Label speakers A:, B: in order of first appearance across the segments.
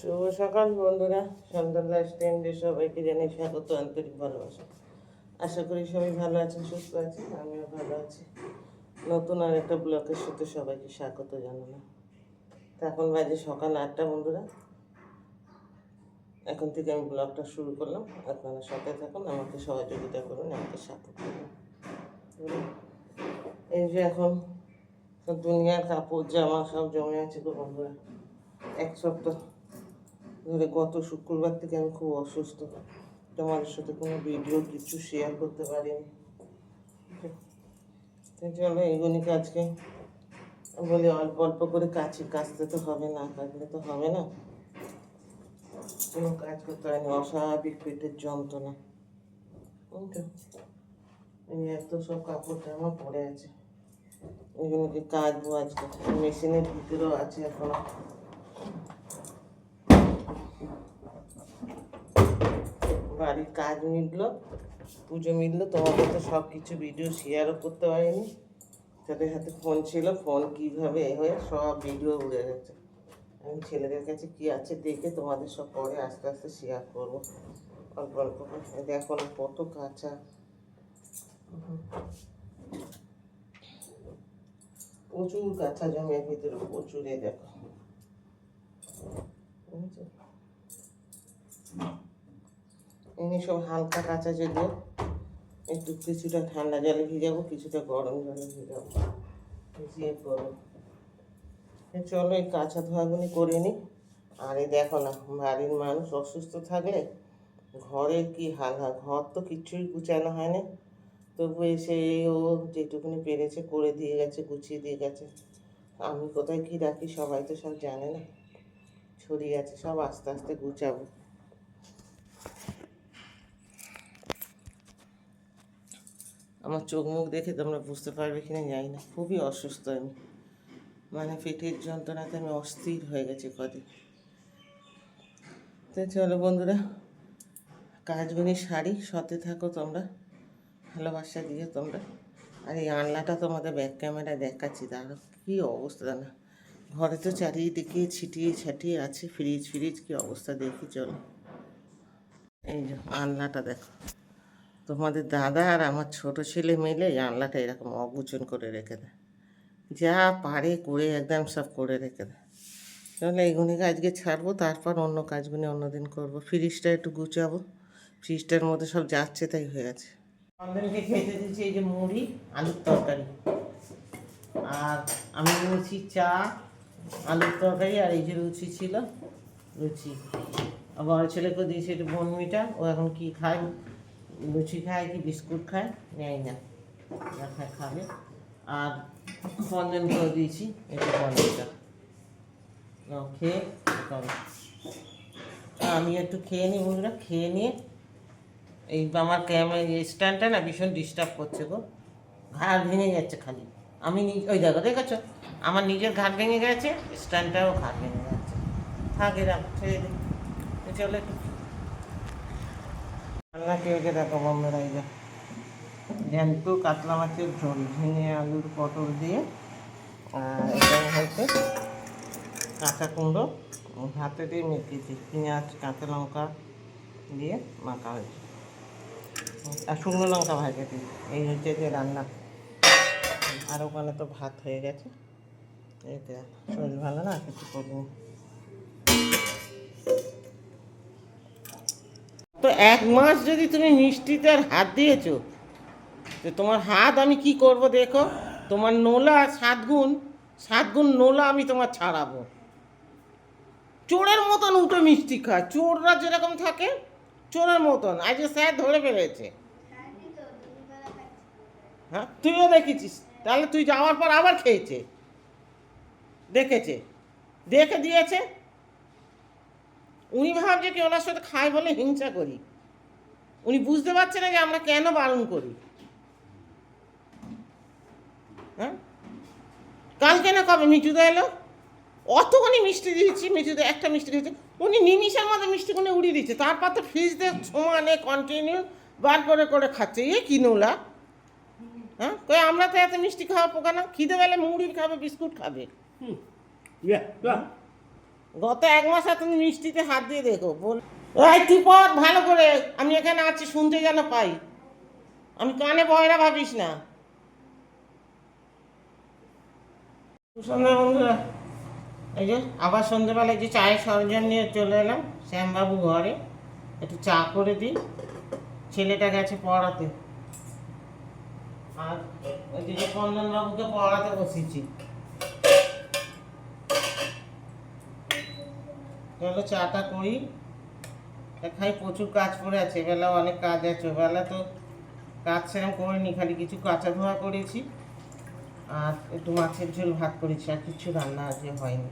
A: শুভ সকাল বন্ধুরা, সন্ধ্যার লাইফস্টাইলে সবাইকে জানাই স্বাগত, আন্তরিক ভালোবাসা। আশা করি সবাই ভালো আছেন, সুস্থ আছেন, আমিও ভালো আছি। নতুন আর একটা ব্লগের সাথে সবাইকে স্বাগত জানালাম। তো এখন বাজে সকাল 8টা বন্ধুরা। এখন থেকে আমি ব্লগটা শুরু করলাম। আপনারা সাথে থাকুন, আমাকে সহযোগিতা করুন, আমাকে সাপোর্ট করুন। এই যে এখন দুনিয়ার কাপড় জামা সব জমে আছে গো বন্ধুরা। এক সপ্তাহ ধরে গত শুক্রবার থেকে আমি খুব অসুস্থ, তোমাদের সাথে কোনো ভিডিও কিছু শেয়ার করতে পারিনি। চলো এইগুলিকে আজকে বলি অল্প অল্প করে কাচতে তো হবে, না কাটলে তো হবে না। কোনো কাজ করতে হয়নি, অস্বাভাবিক পেটের যন্ত্রণা। এই এত সব কাপড় জামা পড়ে আছে, এগুলোকে কাচবো আজকে। মেশিনের ভিতরেও আছে এখনো। বাড়ির কাজ মিটলো, পুজো মিটলো, তোমাদের তো সব কিছু ভিডিও শেয়ারও করতে পারিনি। তাদের হাতে ফোন ছিল, ফোন কীভাবে হয়ে সব ভিডিও উড়ে গেছে। আমি ছেলেদের কাছে কি আছে দেখে তোমাদের সব পরে আস্তে আস্তে শেয়ার করবো অল্প অল্প করে। দেখো না কত কাঁচা, প্রচুর কাঁচা জমের ভিতরে, প্রচুরে দেখো। এমনি সব হালকা কাঁচা, যেগুলো একটু কিছুটা ঠান্ডা জলে ভিজাবো, কিছুটা গরম জলে ভিজাবো, ভিজিয়ে করবো। চলো এই কাঁচা ধোয়াগুলি করে নিই। আর এই দেখো না, বাড়ির মানুষ অসুস্থ থাকলে ঘরের কি হাল হয়। ঘর তো কিচ্ছুই গুছানো হয়নি, তবু এসে ও যেটুকুনি পেরেছে করে দিয়ে গেছে, গুছিয়ে দিয়ে গেছে। আমি কোথায় কি রাখি সবাই তো সব জানে না, ছড়িয়ে আছে, সব আস্তে আস্তে গুছাবো। আমার চোখ মুখ দেখে তোমরা বুঝতে পারবে কিনা জানি না, খুবই অসুস্থ আমি। মানে পেটের যন্ত্রণাতে আমি অস্থির হয়ে গেছি কদিন। তো চলো বন্ধুরা, কাজগুলি সারি, সাথে থাকো তোমরা, ভালোবাসা দিয়ে তোমরা। আর এই আনলাটা তোমাদের ব্যাক ক্যামেরায় দেখাচ্ছি, তাহলে কী অবস্থা না। ঘরে তো চারিদিকে ছিটিয়ে ছাটিয়ে আছে, ফ্রিজ কী অবস্থা দেখি চলো। এই যে আনলাটা দেখো, তোমাদের দাদা আর আমার ছোট ছেলে মিলে এই আনলাটা এরকম অগুচন করে রেখে দেয়, যা পারে করে একদম সব করে রেখে দেয়। তাহলে এইগুলিকে আজকে ছাড়বো, তারপর অন্য কাজগুলি অন্যদিন করবো। ফ্রিজটা একটু গুছাবো, ফ্রিজটার মধ্যে সব যাচ্ছে তাই হয়ে আছে। সন্ধ্যেকে খেতে দিচ্ছি এই যে মুড়ি আলুর তরকারি, আর আমি নিয়েছি চা, আলুর তরকারি, আর এই যে লুচি ছিল, লুচি। বড় ছেলেকে দিয়েছি একটু বনমিটা, ও এখন কি খায়, লুচি খায় কি বিস্কুট খায় নেয় না, যা খায় খাবে। আর সঞ্জনকেও দিয়েছি একটু বনমিটা, খেয়ে তবে আমি একটু খেয়ে নিই বন্ধুরা। খেয়ে নিয়ে এই আমার ক্যামেরা স্ট্যান্ডটা না ভীষণ ডিস্টার্ব করছে গো, ঘাড় ভেঙে যাচ্ছে খালি। আমি ওই দেখো দেখেছো, আমার নিজের ঘাড় ভেঙে গেছে, স্ট্যান্ডটাও ঘাড় ভেঙে যাচ্ছে। থাক এরকম ছেড়ে দিই। চলো একটু রান্না কেউ দেখো বন্ধুরা, এই যে জ্যান্ত কাতলা মাছের ঝোল, ঝিঙে আলুর পটল দিয়ে, এটা হচ্ছে কাঁচা কুমড়ো হাতে দিয়ে মেখেছি, পেঁয়াজ কাঁচা লঙ্কা দিয়ে মাখা হয়েছে, আর শুকনো লঙ্কা ভাজা দিই। এই হচ্ছে যে রান্না। আর ওখানে তো ভাত হয়ে গেছে, এতে শরীর ভালো না, কিছু করিনি। তো 1 মাস যদি তুমি মিষ্টিতে আর হাত দিয়েছো, তো তোমার হাত আমি কি করব দেখো। তোমার নোলা 7 গুণ নোলা আমি তোমার ছাড়াবো। চোরের মতন উঠে মিষ্টি খায়, চোররা যেরকম থাকে চোরের মতন। আজ স্যার ধরে ফেলেছে। হ্যাঁ তুইও দেখেছিস, তাহলে তুই যাওয়ার পর আবার খেয়েছে, দেখেছে, দেখে দিয়েছে। উনি ভাবছে কি ওনার সাথে খাই বলে হিংসা করি, উনি বুঝতে পারছে না যে আমরা কেন বারণ করি। হ্যাঁ কালকে না কবে মিঠুদা এলো, অতখানি মিষ্টি দিয়েছি, মিঠুদা একটা মিষ্টি দিয়েছে, উনি নিমিষের মধ্যে মিষ্টিগুলো উড়িয়ে দিচ্ছে। তারপর তো ফ্রিজ দিয়ে সমানে কন্টিনিউ বার করে করে খাচ্ছে। এ কি নোলা। হ্যাঁ কই আমরা তো এত মিষ্টি খাওয়া পোকা না, খিদে বেলে মুড়ি খাবে, বিস্কুট খাবে। গত 1 মাস তুমি মিষ্টিতে হাত দিয়ে দেখো বল। এই তুই পড় ভালো করে, আমি এখানে আছি শুনতে যেন পাই, আমি কানে বয়রা ভাবিস না। সন্ধ্যা বন্ধুরা, এই যে আবার সন্ধ্যেবেলায় যে চায়ের সরঞ্জাম নিয়ে চলে এলাম শ্যামবাবু ঘরে, একটু চা করে দিই, ছেলেটা গেছে পড়াতে, আর ওই যে চন্দনবাবুকে পড়াতে বসেছি। চলো চাটা করি, খাই, প্রচুর কাজ পড়ে আছে, এবেলা অনেক কাজ আছে, ওবেলা তো কাজ সেরকম করিনি, খালি কিছু কাঁচা ধোয়া করেছি আর একটু মাছের ঝোল ভাত করেছি, আর কিছু রান্না আজকে হয়নি।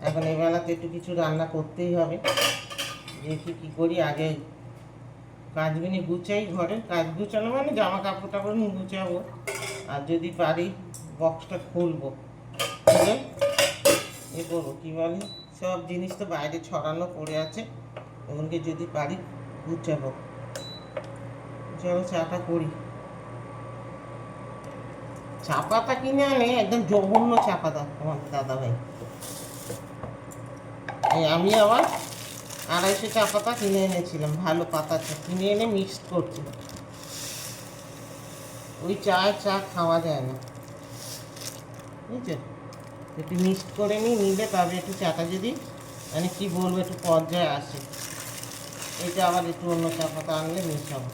A: এখন এবেলাতে একটু কিছু রান্না করতেই হবে, দেখি কী করি। আগে কাজগুলি গুছাই, ঘরে কাজ গুছানো মানে জামা কাপড় টাপড় গুছাবো, আর যদি পারি বক্সটা খুলবো, খুলে এ করবো, কী বলে, সব জিনিস তো বাইরে ছড়ানো পড়ে আছে, ওগুলোকে যদি পারি গুছাবো। চলো চাটা করি। চা পাতা কিনে আনে একদম জঘন্য চা পাতা তোমাদের দাদাভাই, আমি আবার 250 চা পাতা কিনে এনেছিলাম, ভালো পাতা চা কিনে এনে মিক্সড করছি, ওই চায়ের চা খাওয়া যায় না, বুঝছো, একটু মিক্সড করে নিলে তবে একটু চাটা যদি মানে কি বলবো একটু পর্যায়ে আসে। এইটা আবার একটু অন্য চা পাতা আনলে মিশাবো।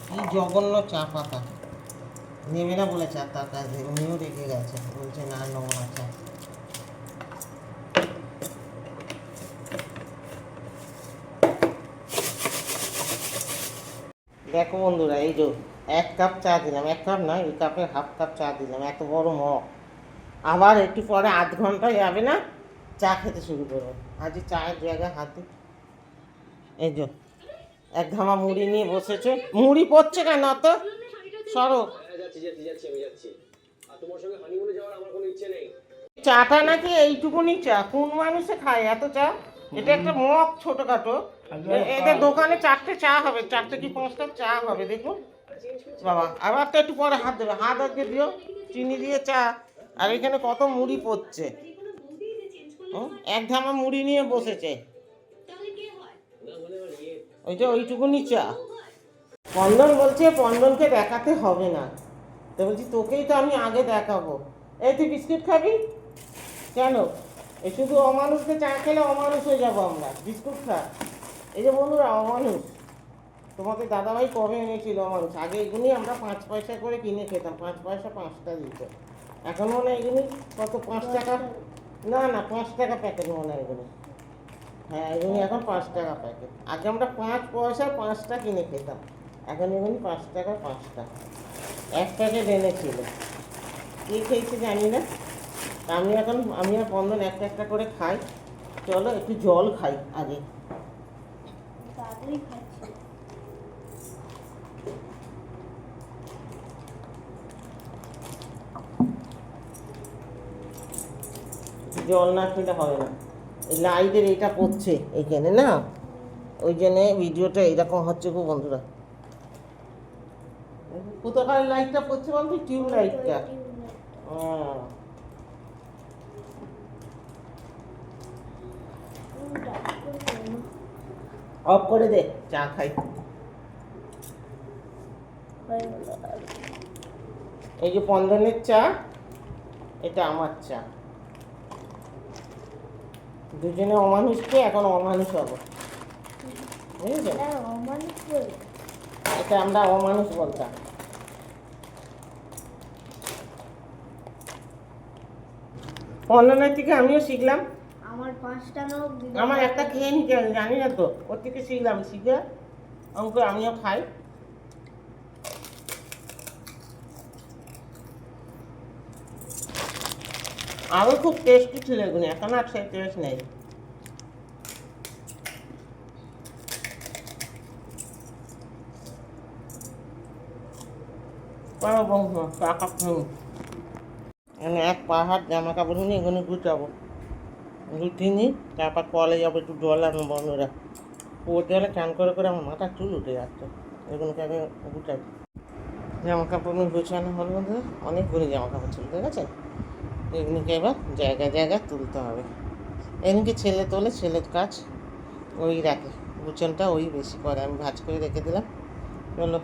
A: কি জঘন্য চা পাতা, নেবে না বলে চা, তার কাছে উনিও রেখে গেছে, বলছে না নোংরা চা। দেখো বন্ধুরা, এই যে 1 কাপ চা দিলাম, 1 কাপ নয়, এই কাপের হাফ কাপ চা দিলাম, এত বড় মগ। আবার একটু পরে আধ ঘন্টা যাবে না চা খেতে শুরু করবো। আজ চায়ের জায়গায় হাত দিই, এই যে 1 ধামা মুড়ি নিয়ে বসেছে, মুড়ি পড়ছে কেন অত সরো। চাটা নাকি এইটুকুনি চা, কোন মানুষে খায় এত চা? এটা একটা মগ ছোটখাটো, এদের দোকানে 4টে চা হবে, 4টে কি 5টা চা হবে দেখুন বাবা। আবার তো একটু পরে হাত দেবে, হাত আজকে দিও, চিনি দিয়ে চা, আর এখানে কত মুড়ি পড়ছে, 1 ধামা মুড়ি নিয়ে বসেছে, ওইটা ওইটুকুনি চা। পন্দন বলছে পন্দনকে দেখাতে হবে না, তো বলছি তোকেই তো আমি আগে দেখাবো। এই তুই বিস্কিট খাবি কেন? এই শুধু অমানুষকে চা খেলে অমানুষ হয়ে যাবো আমরা, বিস্কুট খা। এই যে বন্ধুরা অমানুষ, তোমাদের দাদাভাই কবে এনেছিল অমানুষ, আগে এগুলি আমরা 5 পয়সা করে কিনে খেতাম, 5 পয়সা 5টা দিত, এখন মনে হয় এগুলি কত 5 টাকা, না না 5 টাকা প্যাকেট মনে হয় এগুলি, হ্যাঁ এগুলি এখন 5 টাকা প্যাকেট, আগে আমরা 5 পয়সা 5টা কিনে খেতাম, এখন এগুলি 5 টাকা 5টা, 1 প্যাকেট এনেছিল, কে খেয়েছে জানি না। আমি আর পন্দন একটা একটা করে খাই। চলো একটু জল খাই আগে, জল না খেলে হবে না। এই লাইটের এইটা পড়ছে এইখানে না, ওই জন্য ভিডিওটা এইরকম হচ্ছে গো বন্ধুরা। কোথাকার লাইটটা পড়ছে বলতে, টিউব লাইটটা, অফ করে দে, চা খাই। এই যে পন্দনের চা, এটা আমার চা, দুজনে অমানুষকে এখন অমানুষ হবো, বুঝেছো, এটা আমরা অমানুষ বলতাম। পন্দনের থেকে আমিও শিখলাম, আমার একটা খেয়ে নিতে জানি না তো, ওর থেকে শিখলাম, শিখে অঙ্ক আমিও খাই। আরও খুব টেস্টি ছিল এগুলো, এখন আর সেই টেস্ট নেই। চা কাপ মানে 1 পাহাড় জামা কাপড় নিয়ে এগুলো গুছাবো, গুছিয়ে তারপর কলে যাবো, একটু জল আনবো বন্ধুরা, কুয়োর জলে চান করে করে আমার মাথার চুল উঠে যাচ্ছে, এগুলোকে আগে গুছাবো। জামা কাপড় গুছানো হলো বন্ধুরা, অনেকগুলো জামা কাপড় ছিল, ঠিক আছে, এগুলিকে এবার জায়গায় জায়গায় তুলতে হবে। এমনিকে ছেলে তোলে, ছেলের কাজ ওই রাখে, গুচনটা ওই বেশি করে, আমি ভাজ করে রেখে দিলাম। চলো,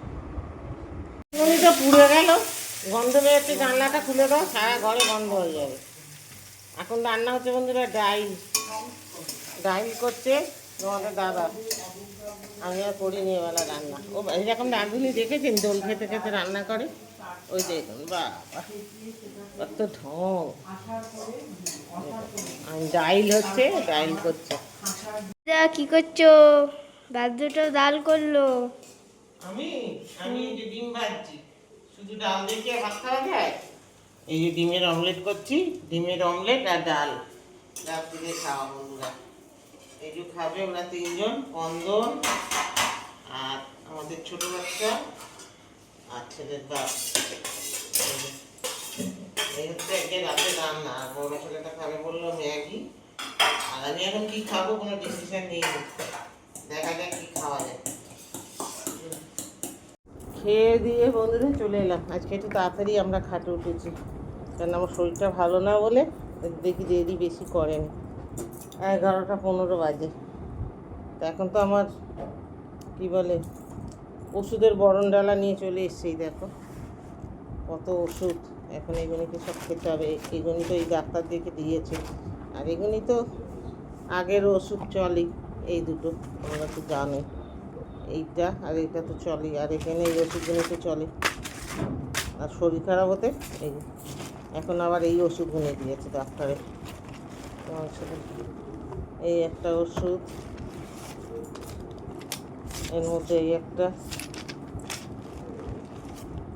A: তো পুড়ে গেল, গন্ধ বেরোচ্ছে, জানলাটা খুলে দাও, সারা ঘরে গন্ধ হয়ে যাবে। এখন রান্না হচ্ছে বন্ধুরা ডাইল, ডাইল করছে তোমাদের দাদা, আমি আর করিনি এবেলা রান্না। ও এরকম রাঁধুনি দেখেছেন দোল খেতে খেতে রান্না করে, ওই দেখুন বাবা কত ঢং। আমি ডাইল হচ্ছে, ডাইল করছে।
B: কি করছো? ভাত দুটো ডাল করলো।
A: আমি আমি এই যে ডিম ভাজছি, শুধু ডাল দিয়ে কি ভাত খাওয়া যায়? এই যে ডিমের অমলেট করছি, ডিমের অমলেট আর ডাল, রাত্রিরে খাওয়া বন্ধুরা। এই যে খাবে ওরা তিনজন, স্পন্দন আর আমাদের ছোট বাচ্চা আর ছেলের বাপ। এই হচ্ছে একে রাতে রান্না। আর বড় ছেলেটা খাবে বললো ম্যাগি, আর আমি এখন কি খাবো কোনো ডিসিশন নিইনি, দেখা যাক কি খাওয়া যায়। খেয়ে দিয়ে বন্ধুরা চলে এলাম। আজকে একটু তাড়াতাড়ি আমরা খাটে উঠেছি, কারণ আমার শরীরটা ভালো না বলে দেখি দেরি বেশি করেনি। 11টা 15 বাজে। তো এখন তো আমার কি বলে ওষুধের বরণ ডালা নিয়ে চলে এসেছি, দেখো কত ওষুধ। এখন এগুলিকে সব খেতে হবে। এগুলি তো এই ডাক্তার দেখে দিয়েছে, আর এগুলি তো আগের ওষুধ চলেই, এই দুটো তোমরা তো জানোই, এইটা আর এইটা তো চলেই, আর এখানে এই ওষুধগুলো তো চলে। আর শরীর খারাপ হতে এই এখন আবার এই ওষুধগুলো দিয়েছে ডাক্তারে। এই একটা ওষুধ, এর মধ্যে এই একটা,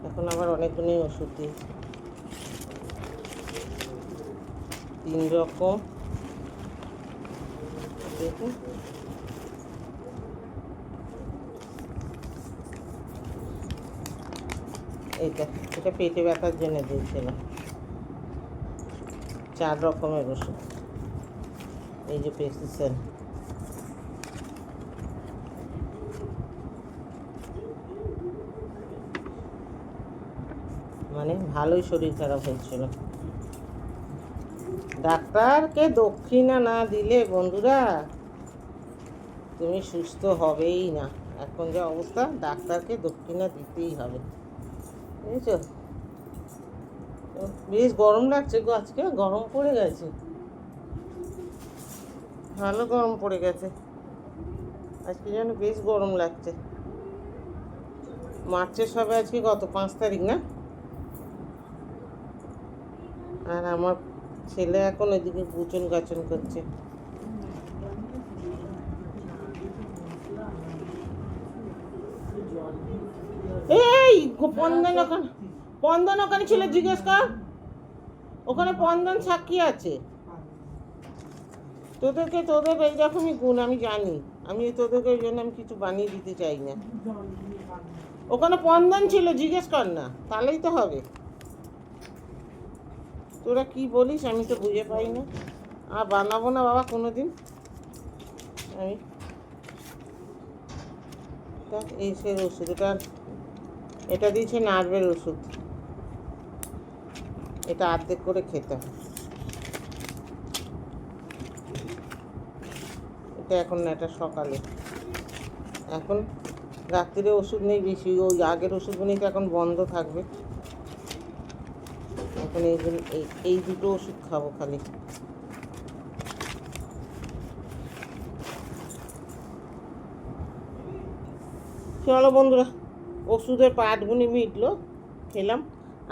A: এখন আবার অনেকগুলোই ওষুধ দিয়েছে, 3 রকম। দেখুন এটা পেটে ব্যথার জন্য দিয়েছিলাম, 4 রকমের ওষুধ। এই যে প্রেসক্রিপশন, মানে ভালোই শরীর খারাপ হয়েছিল। ডাক্তারকে দক্ষিণা না দিলে বন্ধুরা তুমি সুস্থ হবেই না। এখন যে অবস্থা, ডাক্তারকে দক্ষিণা দিতেই হবে, বুঝেছো? বেশ গরম লাগছে গো, আজকে গরম পড়ে গেছে, ভালো গরম পড়ে গেছে আজকে, যেন বেশ গরম লাগছে। মার্চের সবে আজকে কত, 5 তারিখ না? আর আমার ছেলে এখন ওইদিকে গুচন গাচন করছে। এই পন্দন ওখানে ছিল, জিজ্ঞেস কর, ওখানে পন্দন সাক্ষী আছে। তোদের এইরকমই গুণ আমি জানি, আমি তোদেরকে ওই জন্য আমি কিছু বানিয়ে দিতে চাই না। ওখানে পন্দন ছিল, জিজ্ঞেস কর না, তাহলেই তো হবে। তোরা কি বলিস আমি তো বুঝে পাই না, আর বানাবো না বাবা কোনোদিন আমি। এই সে ওষুধ, এটা দিয়েছে নার্ভের ওষুধ, এটা অর্ধেক করে খেতে হয়। এটা এখন না, এটা সকালে, এখন রাত্রিরে ওষুধ নেই বেশি, ওই আগের ওষুধগুলি তো এখন বন্ধ থাকবে। এখন এই দুটো ওষুধ খাবো খালি। চলো বন্ধুরা, ওষুধের পাটগুনি মিটলো, খেলাম।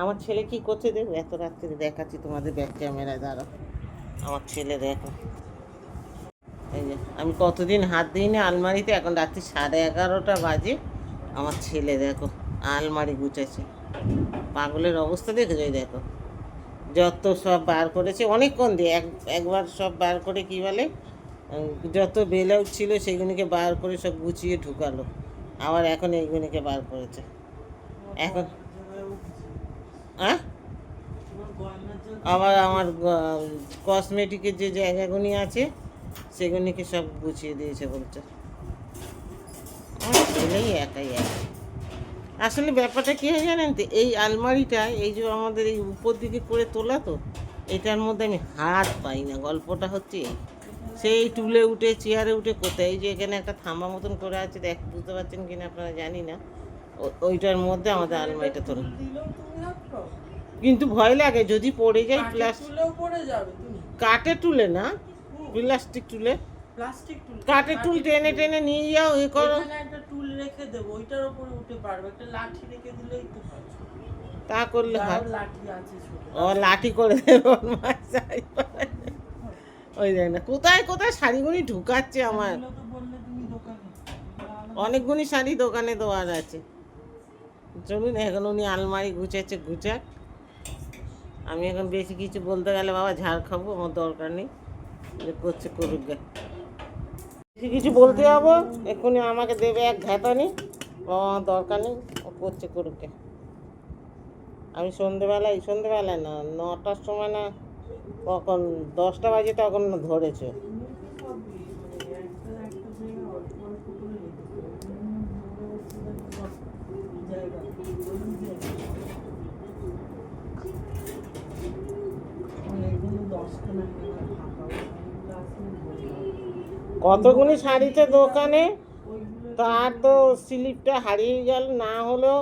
A: আমার ছেলে কি করছে দেখো, এত রাত্রিরে দেখাচ্ছি তোমাদের ব্যাক ক্যামেরায়, দাঁড়াও। আমার ছেলে দেখো, এই যে আমি কতদিন হাত দিইনি আলমারিতে, এখন রাত্রি 11:30 বাজে, আমার ছেলে দেখো আলমারি গুছাচ্ছে। পাগলের অবস্থা দেখেছো? এই দেখো যত সব বার করেছে, অনেকক্ষণ দিয়ে একবার সব বার করে কি বলে, যত ব্লাউজ ছিল সেইগুলিকে বার করে সব গুছিয়ে ঢুকালো, আবার এখন এইগুলিকে বার করেছে। এখন আবার আমার কসমেটিকের যে জায়গাগুলি আছে সেগুলিকে সব গুছিয়ে দিয়েছে বলছে। আমার ছেলেই একাই। আসলে ব্যাপারটা কী হয় জানেন তো, এই আলমারিটা এই যে আমাদের এই উপর দিকে করে তোলা, তো এটার মধ্যে আমি হাত পাই না, গল্পটা হচ্ছে এই। সেই টুলে উঠে চেয়ারে উঠে কোথায়, এই যে এখানে একটা থাম্বা মতন করে আছে, দেখ বুঝতে পারছেন কিনা আপনারা জানি না, ওইটার মধ্যে আমাদের আলমারিটা তোলা। কিন্তু ভয় লাগে যদি পড়ে যায়, কাঠের টুলে না, প্লাস্টিক টুলে। কাঠের টুল টেনে টেনে নিয়ে যাও, এ করো।
C: একটা টুল রেখে দেবো, ওইটার উপরে উঠে পারবে, একটা লাঠি রেখে দিলেই তো হয়।
A: তা করলে হয়।
C: লাঠি আছে ছোট।
A: ও লাঠি করে দেবে ওর মাথায়। ওই দেখ না কোথায় কোথায় শাড়িগুলি ঢুকাচ্ছে আমার।
C: এগুলো তো বললে তুমি দোকানে।
A: অনেকগুলি শাড়ি দোকানে দেওয়ার আছে। চলুন এখন উনি আলমারি গুছাচ্ছে, গুছাক। আমি এখন বেশি কিছু বলতে গেলে বাবা ঝাড় খাবো, আমার দরকার নেই, যে করছে করুক গে। বেশি কিছু বলতে যাবো এক্ষুনি আমাকে দেবে এক ঘাতানি, আমার দরকার নেই, ও করছে করুক গে। আমি সন্ধেবেলায় না 9টার সময় না কখন 10টা বাজে তখন ধরেছে। কতগুলি শাড়িতে দোকানে, তার তো স্লিপটা হারিয়ে গেল, না হলেও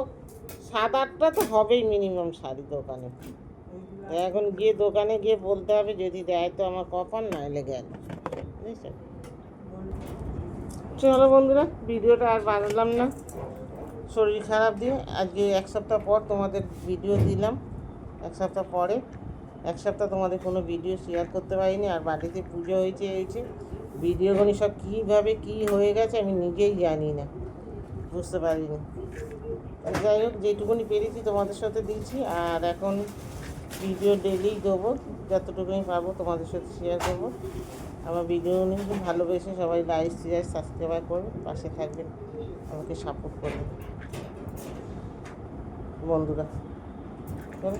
A: 7-8টা তো হবেই মিনিমাম শাড়ি দোকানে। এখন গিয়ে দোকানে গিয়ে বলতে হবে, যদি দেয় তো আমার কপাল, নাইলে গেল। বুঝেছেন? চলো বন্ধুরা, ভিডিওটা আর বানালাম না, শরীর খারাপ দিয়ে আজকে 1 সপ্তাহ পর তোমাদের ভিডিও দিলাম। 1 সপ্তাহ পরে, 1 সপ্তাহ তোমাদের কোনো ভিডিও শেয়ার করতে পারিনি। আর বাড়িতে পুজো হয়েছে, ভিডিওগুলি সব কীভাবে কী হয়ে গেছে আমি নিজেই জানি না, বুঝতে পারিনি। যাই হোক, যেটুকুনি পেরেছি তোমাদের সাথে দিয়েছি। আর এখন ভিডিও ডেইলি দেবো, যতটুকুনি পারবো তোমাদের সাথে শেয়ার করবো। আমার ভিডিওগুলি খুব ভালোবেসে সবাই লাইক শেয়ার সাবস্ক্রাইব করবে, পাশে থাকবেন, আমাকে সাপোর্ট করবেন বন্ধুরা।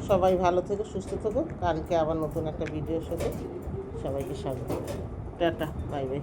A: সবাই ভালো থেকো, সুস্থ থেকো। কালকে আবার নতুন একটা ভিডিওর সাথে সবাইকে স্বাগত। Tata, bye bye.